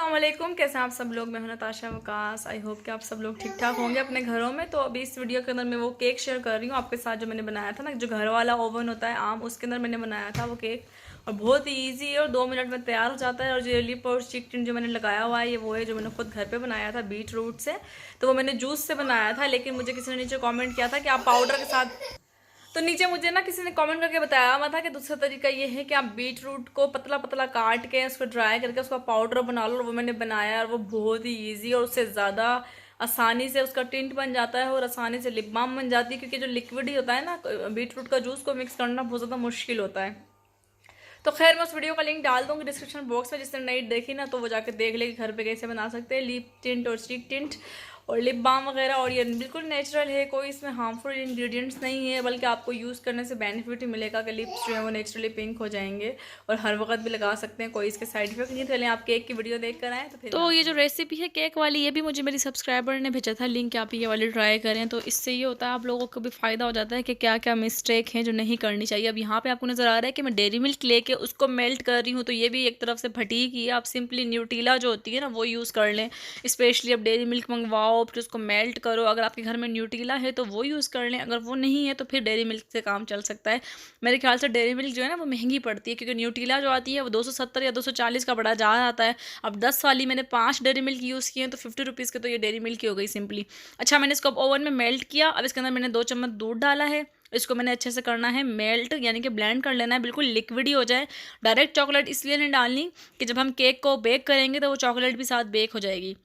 अस्सलामुअलैकुम, कैसे हैं आप सब लोग। मैं हूं नताशा वकास। आई होप कि आप सब लोग ठीक ठाक होंगे अपने घरों में। तो अभी इस वीडियो के अंदर मैं वो केक शेयर कर रही हूँ आपके साथ जो मैंने बनाया था ना, जो घर वाला ओवन होता है आम, उसके अंदर मैंने बनाया था वो केक। और बहुत ही ईजी है और 2 मिनट में तैयार हो जाता है। और जो लिप और चिक टिन जो मैंने लगाया हुआ है ये वो है जो मैंने खुद घर पर बनाया था बीट रूट से। तो वो मैंने जूस से बनाया था, लेकिन मुझे किसी ने नीचे कॉमेंट किया था कि आप पाउडर के साथ, तो नीचे मुझे ना किसी ने कमेंट करके बताया हुआ था कि दूसरा तरीका ये है कि आप बीट रूट को पतला पतला काट के उसको ड्राई करके उसका पाउडर बना लो। और वो मैंने बनाया और वो बहुत ही इजी और उससे ज़्यादा आसानी से उसका टिंट बन जाता है और आसानी से लिप बाम बन जाती है। क्योंकि जो लिक्विड ही होता है ना बीट रूट का जूस को मिक्स करना बहुत ज़्यादा मुश्किल होता है। तो खैर मैं उस वीडियो का लिंक डाल दूंगी डिस्क्रिप्शन बॉक्स में, जिसने नहीं देखी ना तो वो जाके देख ले कि घर पे कैसे बना सकते हैं लिप टिंट और चीक टिंट और लिप बाम वगैरह। और ये बिल्कुल नेचुरल है, कोई इसमें हार्मफुल इंग्रेडिएंट्स नहीं है, बल्कि आपको यूज़ करने से बेनिफिट ही मिलेगा कि लिप्स जो है वो नेचुरली पिंक हो जाएंगे और हर वक्त भी लगा सकते हैं, कोई इसके साइड इफेक्ट नहीं। चलें आप केक की वीडियो देख कर आएँ। तो ये जो रेसिपी है केक वाली, ये भी मुझे मेरी सब्सक्राइबर ने भेजा था लिंक, आप ये वाली ट्राई करें। तो इससे ये होता है आप लोगों को भी फ़ायदा हो जाता है कि क्या क्या मिस्टेक हैं जो नहीं करनी चाहिए। अब यहाँ पर आपको नज़र आ रहा है कि मैं डेयरी मिल्क लेके उसको मेल्ट कर रही हूँ, तो ये भी एक तरफ से फटीक ही है। आप सिंपली न्यूट्रीला जो होती है ना वो यूज़ कर लें। स्पेशली अब डेयरी मिल्क मंगवाओ फिर उसको मेल्ट करो। अगर आपके घर में न्यूट्रीला है तो वो यूज़ कर लें, अगर वो नहीं है तो फिर डेयरी मिल्क से काम चल सकता है। मेरे ख्याल से डेयरी मिल्क जो है ना वो महंगी पड़ती है, क्योंकि न्यूट्रीला जो आती है वो 270 या 240 का बड़ा जा आता है। अब 10 वाली मैंने 5 डेयरी मिल्क यूज़ किए हैं तो 50 रुपीज़ के तो ये डेयरी मिल्क की हो गई सिंपली। अच्छा, मैंने इसको ओवन में मेल्ट किया। अब इसके अंदर मैंने 2 चम्मच दूध डाला है। इसको मैंने अच्छे से करना है मेल्ट, यानी कि ब्लेंड कर लेना है, बिल्कुल लिक्विड ही हो जाए। डायरेक्ट चॉकलेट इसलिए नहीं डालनी कि जब हम केक को बेक करेंगे तो वो चॉकलेट भी साथ बेक हो जाएगी।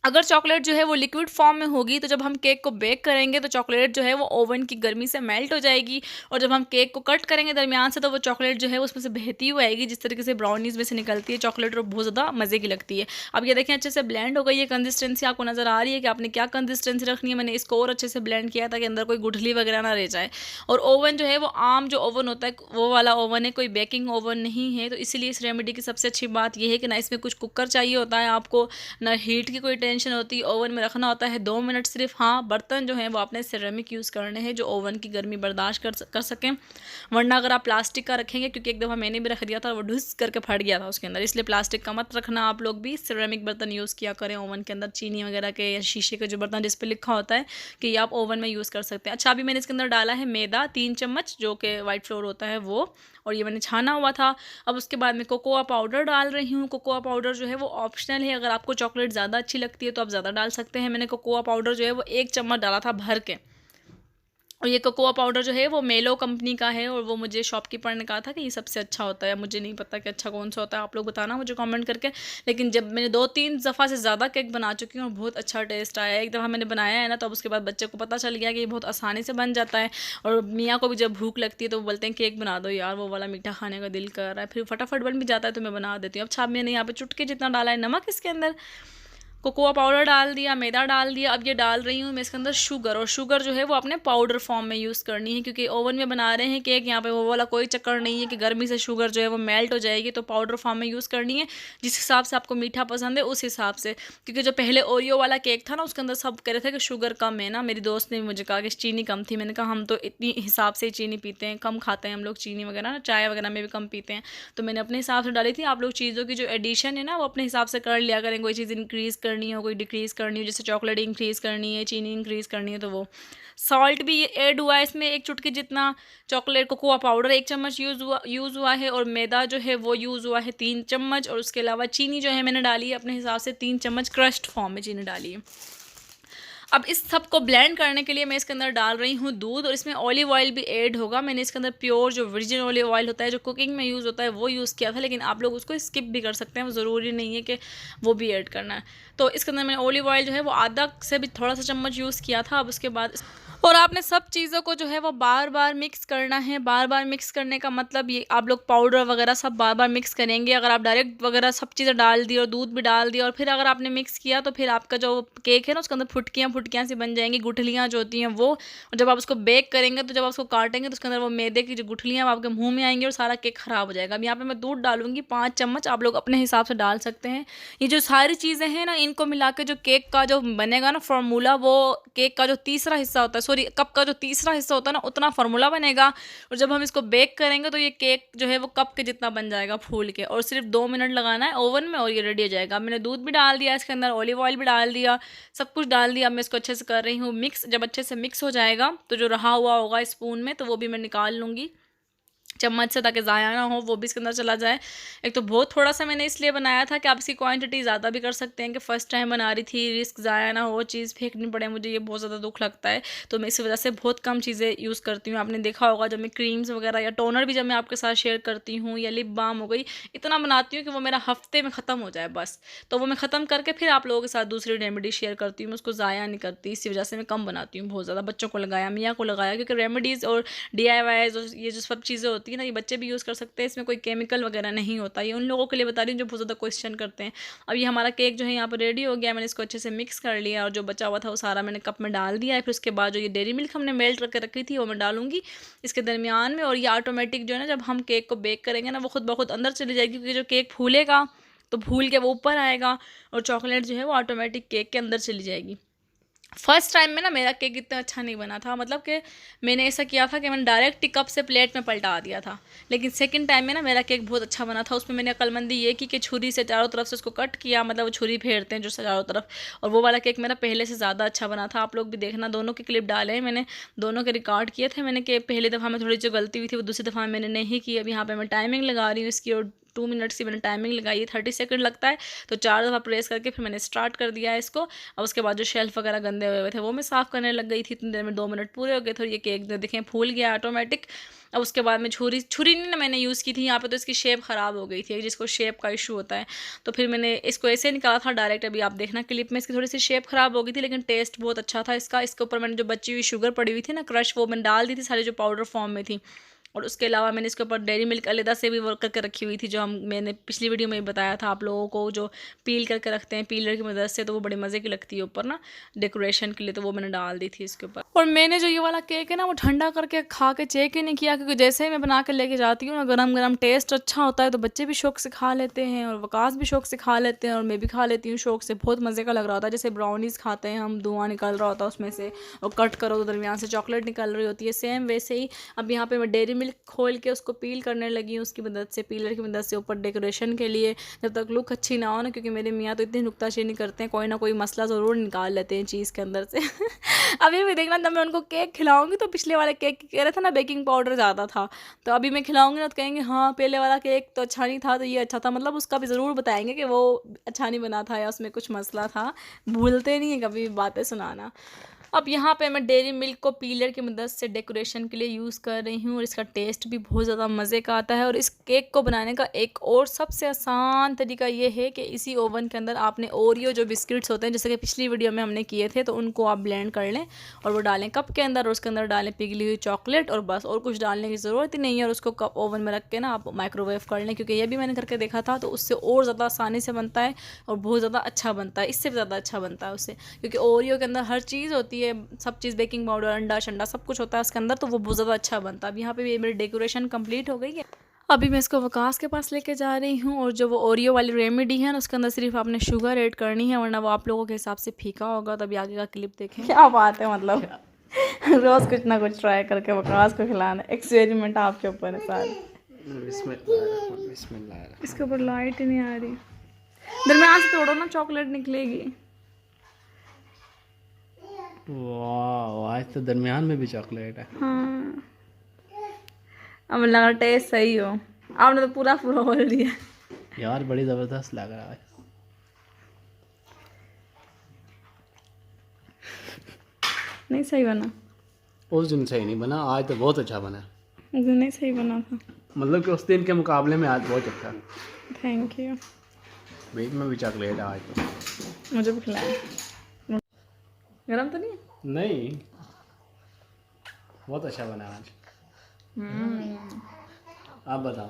अगर चॉकलेट जो है वो लिक्विड फॉर्म में होगी तो जब हम केक को बेक करेंगे तो चॉकलेट जो है वो ओवन की गर्मी से मेल्ट हो जाएगी। और जब हम केक को कट करेंगे दरमियान से तो वो चॉकलेट जो है उसमें से बहती हुई आएगी, जिस तरीके से ब्राउनीज में से निकलती है चॉकलेट, और बहुत ज़्यादा मज़े की लगती है। अब ये देखें अच्छे से ब्लेंड हो गई है। कंसिस्टेंसी आपको नज़र आ रही है कि आपने क्या कंसिस्टेंसी रखनी है। मैंने इसको और अच्छे से ब्लेंड किया ताकि अंदर कोई गुठली वगैरह ना रह जाए। और ओवन जो है वो आम जो ओवन होता है वो वाला ओवन है, कोई बेकिंग ओवन नहीं है। तो इसीलिए इस रेमेडी की सबसे अच्छी बात यह है कि ना इसमें कुछ कुकर चाहिए होता है आपको, ना हीट की कोई टेंशन होती। ओवन में रखना होता है 2 मिनट सिर्फ। हाँ, बर्तन जो हैं वो आपने सिरेमिक यूज़ करने हैं जो ओवन की गर्मी बर्दाश्त कर सकें, वरना अगर आप प्लास्टिक का रखेंगे, क्योंकि एक दफ़ा मैंने भी रख दिया था और वो ढुस करके फट गया था उसके अंदर, इसलिए प्लास्टिक का मत रखना। आप लोग भी सिरेमिक बर्तन यूज़ किया करें ओवन के अंदर, चीनी वगैरह के या शीशे के जो बर्तन जिस पर लिखा होता है कि ये आप ओवन में यूज़ कर सकते हैं। अच्छा, अभी मैंने इसके अंदर डाला है मैदा 3 चम्मच, जो कि वाइट फ्लोर होता है वो, और ये मैंने छाना हुआ था। अब उसके बाद मैं कोकोआ पाउडर डाल रही हूँ। कोकोआ पाउडर जो है वो ऑप्शनल है, अगर आपको चॉकलेट ज़्यादा अच्छी लगती है तो आप ज़्यादा डाल सकते हैं। मैंने कोकोआ पाउडर जो है वो 1 चम्मच डाला था भर के। और ये कोकोआ पाउडर जो है वो मेलो कंपनी का है, और वो मुझे शॉपकीपर ने कहा था कि ये सबसे अच्छा होता है। मुझे नहीं पता कि अच्छा कौन सा होता है, आप लोग बताना मुझे कमेंट करके। लेकिन जब मैंने 2-3 दफ़ा से ज़्यादा केक बना चुकी हूँ और बहुत अच्छा टेस्ट आया है। एक दफ़ा मैंने बनाया है ना, तो अब उसके बाद बच्चे को पता चल गया कि ये बहुत आसानी से बन जाता है। और मियाँ को भी जब भूख लगती है तो वो बोलते हैं केक बना दो यार, वो वाला मीठा खाने का दिल कर रहा है, फिर फटाफट बन भी जाता है तो मैं बना देती हूँ। अच्छा, मैंने यहाँ पर चुटकी जितना डाला है नमक इसके अंदर, कोकोआ पाउडर डाल दिया, मैदा डाल दिया। अब ये डाल रही हूँ मैं इसके अंदर शुगर, और शुगर जो है वो अपने पाउडर फॉर्म में यूज़ करनी है, क्योंकि ओवन में बना रहे हैं केक। यहाँ पे वो वाला कोई चक्कर नहीं है कि गर्मी से शुगर जो है वो मेल्ट हो जाएगी, तो पाउडर फॉर्म में यूज़ करनी है। जिस हिसाब से आपको मीठा पसंद है उस हिसाब से, क्योंकि जो पहले ओरियो वाला केक था ना उसके अंदर सब कह रहे थे कि शुगर कम है ना। मेरी दोस्त ने मुझे कहा कि चीनी कम थी। मैंने कहा हम तो इतनी हिसाब से चीनी पीते हैं, कम खाते हैं हम लोग चीनी वगैरह ना, चाय वगैरह में भी कम पीते हैं। तो मैंने अपने हिसाब से डाली थी। आप लोग चीज़ों की जो एडिशन है ना वो अपने हिसाब से कर लिया करें। कोई चीज़ इंक्रीज़ करनी हो, कोई डिक्रीज़ करनी हो, जैसे चॉकलेट इंक्रीज़ करनी है, चीनी इंक्रीज़ करनी है, तो वो सॉल्ट भी ऐड हुआ है इसमें 1 चुटकी जितना। चॉकलेट कोकोआ पाउडर 1 चम्मच यूज़ हुआ है, और मैदा जो है वो यूज़ हुआ है 3 चम्मच। और उसके अलावा चीनी जो है मैंने डाली है अपने हिसाब से 3 चम्मच क्रश्ड फॉर्म में चीनी डाली है। अब इस सब को ब्लेंड करने के लिए मैं इसके अंदर डाल रही हूँ दूध, और इसमें ऑलिव ऑयल भी ऐड होगा। मैंने इसके अंदर प्योर जो वर्जिन ऑलिव ऑयल होता है जो कुकिंग में यूज़ होता है वो यूज़ किया था, लेकिन आप लोग उसको स्किप भी कर सकते हैं, वो ज़रूरी नहीं है कि वो भी ऐड करना है। तो इसके अंदर मैंने ऑलिव ऑयल जो है वो आधा से भी थोड़ा सा चम्मच यूज़ किया था। अब उसके बाद और आपने सब चीज़ों को जो है वो बार बार मिक्स करना है। बार बार मिक्स करने का मतलब ये आप लोग पाउडर वगैरह सब बार बार मिक्स करेंगे। अगर आप डायरेक्ट वगैरह सब चीज़ें डाल दी और दूध भी डाल दिया और फिर अगर आपने मिक्स किया तो फिर आपका जो केक है ना उसके अंदर फुटकियाँ फुटकियाँ सी बन जाएंगी, गुठलियाँ जो होती हैं वो। और जब आप उसको बेक करेंगे तो जब आप उसको काटेंगे तो उसके अंदर वो मैदे की जो गुठलियाँ आपके मुँह में आएंगी और सारा केक ख़राब हो जाएगा। अब यहाँ पर मैं दूध डालूंगी 5 चम्मच, आप लोग अपने हिसाब से डाल सकते हैं। ये जो सारी चीज़ें हैं ना इनको मिला के जो केक का जो बनेगा ना फॉर्मूला, वो केक का जो तीसरा हिस्सा होता है, सॉरी कप का जो तीसरा हिस्सा होता है ना उतना फार्मूला बनेगा, और जब हम इसको बेक करेंगे तो ये केक जो है वो कप के जितना बन जाएगा फूल के, और सिर्फ 2 मिनट लगाना है ओवन में और ये रेडी हो जाएगा। मैंने दूध भी डाल दिया इसके अंदर, ऑलिव ऑयल भी डाल दिया, सब कुछ डाल दिया। अब मैं इसको अच्छे से कर रही हूँ मिक्स। जब अच्छे से मिक्स हो जाएगा तो जो रहा हुआ होगा स्पून में तो वो भी मैं निकाल लूँगी चम्मच से, ताकि ज़ाया ना हो, वो भी इसके अंदर चला जाए। एक तो बहुत थोड़ा सा मैंने इसलिए बनाया था कि आप इसकी क्वांटिटी ज़्यादा भी कर सकते हैं, कि फ़र्स्ट टाइम बना रही थी, रिस्क ज़ाया ना हो, चीज़ फेंकनी पड़े, मुझे ये बहुत ज़्यादा दुख लगता है। तो मैं इस वजह से बहुत कम चीज़ें यूज़ करती हूँ। आपने देखा होगा जब मैं क्रीम्स वगैरह या टोनर भी जब मैं आपके साथ शेयर करती हूँ, या लिप बाम हो गई, इतना बनाती हूँ कि वो मेरा हफ्ते में ख़त्म हो जाए बस। तो वो मैं ख़त्म करके फिर आप लोगों के साथ दूसरी रेमेडी शेयर करती हूँ, मैं उसको ज़ाया नहीं करती। इसी वजह से मैं कम बनाती हूँ बहुत ज़्यादा। बच्चों को लगाया, मियाँ को लगाया, क्योंकि रेमेडीज़ और DIYs और ये जो सब चीज़ें होती है ना, ये बच्चे भी यूज़ कर सकते हैं, इसमें कोई केमिकल वगैरह नहीं होता। ये उन लोगों के लिए बता रही हूँ जो बहुत ज़्यादा क्वेश्चन करते हैं। अब ये हमारा केक जो है यहाँ पर रेडी हो गया। मैंने इसको अच्छे से मिक्स कर लिया, और जो बचा हुआ था वो सारा मैंने कप में डाल दिया है। फिर उसके बाद जो ये डेयरी मिल्क हमने मेल्ट करके रखी थी वो मैं डालूंगी इसके दरमियान में। और ये ऑटोमेटिक जो है ना, जब हम केक को बेक करेंगे ना, वो खुद ब खुद अंदर चली जाएगी, क्योंकि जो केक फूलेगा तो फूल के वो ऊपर आएगा, और चॉकलेट जो है वो ऑटोमेटिक केक के अंदर चली जाएगी। फर्स्ट टाइम में ना मेरा केक इतना अच्छा नहीं बना था, मतलब कि मैंने ऐसा किया था कि मैंने डायरेक्ट ही कप से प्लेट में पलटा दिया था। लेकिन सेकंड टाइम में ना मेरा केक बहुत अच्छा बना था। उसमें मैंने अक्लमंदी ये की कि छुरी से चारों तरफ से उसको कट किया, मतलब वो छुरी फेरते हैं जो चारों तरफ, और वो वाला केक मेरा पहले से ज़्यादा अच्छा बना था। आप लोग भी देखना, दोनों के क्लिप डाले हैं मैंने, दोनों के रिकॉर्ड किए थे मैंने, कि पहली दफ़ा में थोड़ी जो गलती हुई थी वो दूसरी दफ़ा मैंने नहीं की। अब यहाँ पर मैं टाइमिंग लगा रही हूँ इसकी, और 2 मिनट्स की मैंने टाइमिंग लगाई है, 30 सेकंड लगता है। तो 4 दफ़ा प्रेस करके फिर मैंने स्टार्ट कर दिया है इसको। अब उसके बाद जो शेल्फ वगैरह गंदे हुए थे वो मैं साफ़ करने लग गई थी। इतनी देर में 2 मिनट पूरे हो गए थे, और ये केक देखें फूल गया ऑटोमेटिक। अब उसके बाद में छुरी नहीं ना मैंने यूज़ की थी यहाँ पे, तो इसकी शेप ख़राब हो गई थी, जिसको शेप का इशू होता है। तो फिर मैंने इसको ऐसे निकाला था डायरेक्ट। अभी आप देखना क्लिप में, इसकी थोड़ी सी शेप ख़राब हो गई थी, लेकिन टेस्ट बहुत अच्छा था इसका। इसके ऊपर मैंने जो बची हुई शुगर पड़ी हुई थी ना क्रश, वो मैंने डाल दी थी सारी, जो पाउडर फॉर्म में थी। और उसके अलावा मैंने इसके ऊपर डेयरी मिल्क अलग से भी वर्क करके रखी हुई थी, जो मैंने पिछली वीडियो में बताया था आप लोगों को, जो पील करके रखते हैं पीलर की मदद से, तो वो बड़ी मज़े की लगती है ऊपर ना डेकोरेशन के लिए, तो वो मैंने डाल दी थी इसके ऊपर। और मैंने जो ये वाला केक है ना वो ठंडा करके खा के चेक ही नहीं किया, क्योंकि जैसे ही मैं बना के लेके जाती हूँ ना, गरम गरम टेस्ट अच्छा होता है, तो बच्चे भी शौक से खा लेते हैं, और वकास भी शौक से खा लेते हैं, और मैं भी खा लेती हूँ शौक से। बहुत मज़े का लग रहा होता है, जैसे ब्राउनीज़ खाते हैं हम, धुआं निकल रहा होता है उसमें से, और कट करो तो दरमियान से चॉकलेट निकल रही होती है, सेम वैसे ही। अब यहाँ पे मैं डेयरी मिल्क खोल के उसको पील करने लगी हूँ उसकी मदद से, पीलर की मदद से, ऊपर डेकोरेशन के लिए, जब तक लुक अच्छी ना हो ना, क्योंकि मेरे मियाँ तो इतनी नुक्ताचीनी करते हैं, कोई ना कोई मसला ज़रूर निकाल लेते हैं चीज़ के अंदर से। अभी भी देखना, जब मैं उनको केक खिलाऊंगी तो पिछले वाले केक कह रहे थे ना बेकिंग पाउडर ज़्यादा था, तो अभी मैं खिलाऊंगी ना तो कहेंगे हाँ पहले वाला केक तो अच्छा नहीं था, तो ये अच्छा था। मतलब उसका भी ज़रूर बताएंगे कि वो अच्छा नहीं बना था या उसमें कुछ मसला था। भूलते नहीं है कभी बातें सुनाना। अब यहाँ पे मैं डेयरी मिल्क को पीलर की मदद से डेकोरेशन के लिए यूज़ कर रही हूँ, और इसका टेस्ट भी बहुत ज़्यादा मज़े का आता है। और इस केक को बनाने का एक और सबसे आसान तरीका ये है कि इसी ओवन के अंदर आपने ओरियो जो बिस्किट्स होते हैं, जैसे कि पिछली वीडियो में हमने किए थे, तो उनको आप ब्लेंड कर लें और वो डालें कप के अंदर, और उसके अंदर डालें पिघली हुई चॉकलेट, और बस और कुछ डालने की ज़रूरत ही नहीं है। और उसको कप ओवन में रख के ना आप माइक्रोवेव कर लें, क्योंकि ये भी मैंने करके देखा था, तो उससे और ज़्यादा आसानी से बनता है और बहुत ज़्यादा अच्छा बनता है, इससे भी ज़्यादा अच्छा बनता है उससे, क्योंकि ओरियो के अंदर हर चीज़ होती है, सब चीज़, बेकिंग पाउडर, अंडा शंडा सब कुछ होता है उसके अंदर, तो वो बहुत ज़्यादा अच्छा बनता है। अब यहाँ पे भी मेरी डेकोरेशन कंप्लीट हो गई है। अभी मैं इसको वकास के पास लेके जा रही हूँ, और जो वो ओरियो वाली रेमेडी है ना, उसके अंदर सिर्फ आपने शुगर ऐड करनी है, वरना वो आप लोगों के हिसाब से फीका होगा। तभी आगे का क्लिप देखें। क्या बात है, मतलब रोज़ कुछ ना कुछ ट्राई करके वकास को खिलाना, एक्सपेरिमेंट आपके ऊपर है सारे। इसके ऊपर लाइट ही नहीं आ रही, दरमियान से तोड़ो ना, चॉकलेट निकलेगी। वाह, आज तो दरमियान में भी चॉकलेट है। हाँ, अब लगा टेस्ट सही हो। आपने तो पूरा खोल दिया यार, बड़ी ज़बरदस्त लग रहा है। नहीं सही बना, उस दिन सही नहीं बना, आज तो बहुत अच्छा बना। उस दिन नहीं सही बना था, मतलब कि उस दिन के मुकाबले में आज बहुत अच्छा। Thank you. बीच में भी चॉकलेट है आज तो। मुझे भी खिलाया। गरम तो नहीं है? नहीं, बहुत अच्छा बना आज। आप बताओ।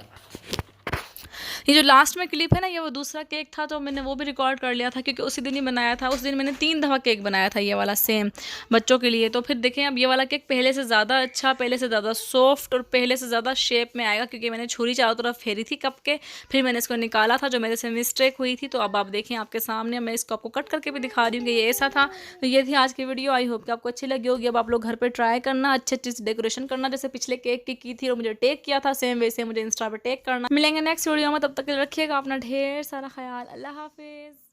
ये जो लास्ट में क्लिप है ना, ये वो दूसरा केक था, तो मैंने वो भी रिकॉर्ड कर लिया था क्योंकि उसी दिन ही बनाया था। उस दिन मैंने 3 दफ़ा केक बनाया था ये वाला सेम बच्चों के लिए। तो फिर देखें अब ये वाला केक पहले से ज़्यादा अच्छा, पहले से ज़्यादा सॉफ्ट और पहले से ज़्यादा शेप में आएगा, क्योंकि मैंने छुरी चारों तरफ फेरी थी कप के, फिर मैंने इसको निकाला था जो मेरे से मिस्टेक हुई थी। तो अब आप देखें आपके सामने, मैं इसको आपको कट करके भी दिखा रही हूँ कि ये ऐसा था। तो ये थी आज की वीडियो, आई होप कि आपको अच्छी लगी होगी। अब आप लोग घर पर ट्राई करना, अच्छे अच्छे से डेकोरेशन करना, जैसे पिछले केक की थी और मुझे टेक किया था, सेम वैसे मुझे इंस्टा पर टेक करना। मिलेंगे नेक्स्ट वीडियो में, तब तक रखिएगा अपना ढेर सारा ख्याल। अल्लाह हाफिज़।